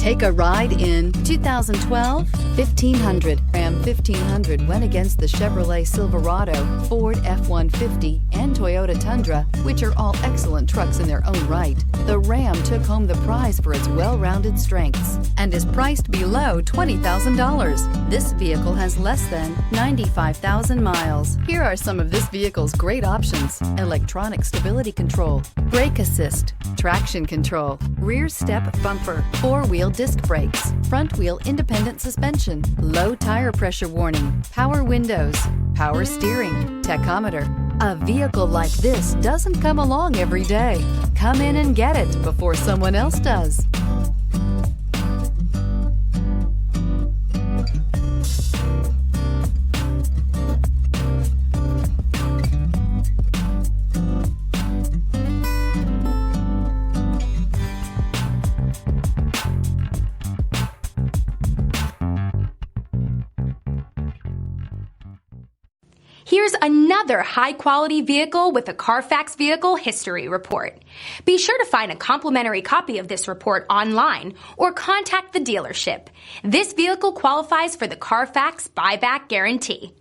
Take a ride in 2012 1500. Ram 1500 went against the Chevrolet Silverado, Ford F-150, and Toyota Tundra, which are all excellent trucks in their own right. The Ram took home the prize for its well-rounded strengths and is priced below $20,000. This vehicle has less than 95,000 miles. Here are some of this vehicle's great options: electronic stability control, brake assist, traction control, rear step bumper, four-wheel disc brakes, front-wheel independent suspension, low tire pressure warning, power windows, power steering, tachometer. A vehicle like this doesn't come along every day. Come in and get it before someone else does. Here's another high-quality vehicle with a Carfax Vehicle History Report. Be sure to find a complimentary copy of this report online or contact the dealership. This vehicle qualifies for the Carfax Buyback Guarantee.